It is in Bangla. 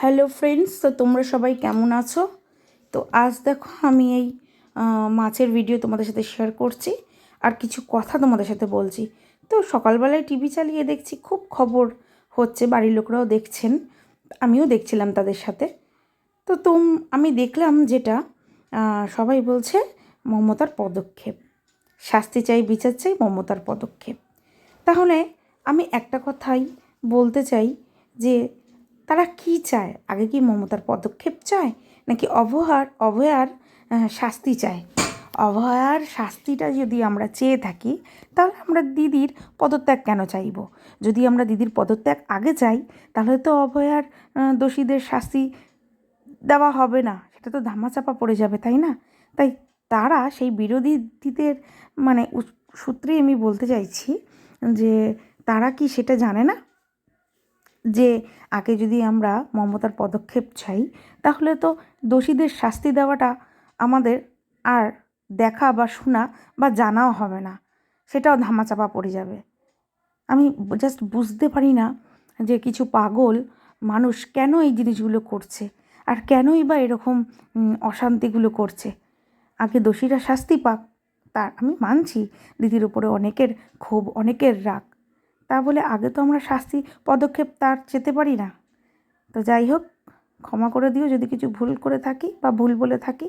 হ্যালো ফ্রেন্ডস, তো তোমরা সবাই কেমন আছো? তো আজ দেখো আমি এই মাছের ভিডিও তোমাদের সাথে শেয়ার করছি আর কিছু কথা তোমাদের সাথে বলছি। তো সকালবেলায় টিভি চালিয়ে দেখছি খুব খবর হচ্ছে, বাড়ির লোকরাও দেখছেন, আমিও দেখছিলাম তাদের সাথে। তো আমি দেখলাম যেটা সবাই বলছে মমতার পদক্ষেপ, শাস্তি চাই, বিচার চাই, মমতার পদক্ষেপ। তাহলে আমি একটা কথাই বলতে চাই যে তারা কি চায়? আগে কি মমতার পদক্ষেপ চায় নাকি অভয়ার শাস্তি চায়? অভয়ার শাস্তিটা যদি আমরা চেয়ে থাকি তাহলে আমরা দিদির পদত্যাগ কেন চাইব? যদি আমরা দিদির পদত্যাগ আগে চাই তাহলে তো অভয়ার দোষীদের শাস্তি দেওয়া হবে না, সেটা তো ধামাচাপা পড়ে যাবে, তাই না? তাই তারা সেই বিরোধীদের মানে সূত্রেই আমি বলতে চাইছি যে তারা কি সেটা জানে না যে আগে যদি আমরা মমতার পদক্ষেপ চাই তাহলে তো দোষীদের শাস্তি দেওয়াটা আমাদের আর দেখা বা শোনা বা জানাও হবে না, সেটাও ধামাচাপা পড়ে যাবে। আমি জাস্ট বুঝতে পারি না যে কিছু পাগল মানুষ কেন এই জিনিসগুলো করছে আর কেনই বা এরকম অশান্তিগুলো করছে। আগে দোষীরা শাস্তি পাক, তার আমি মানছি দিদির উপরে অনেকের ক্ষোভ, অনেকের রাগ, তা বলে আগে তো আমরা শাস্তি পদক্ষেপ তার যেতে পারি না। তো যাই হোক, ক্ষমা করে দিও যদি কিছু ভুল করে থাকি বা ভুল বলে থাকি।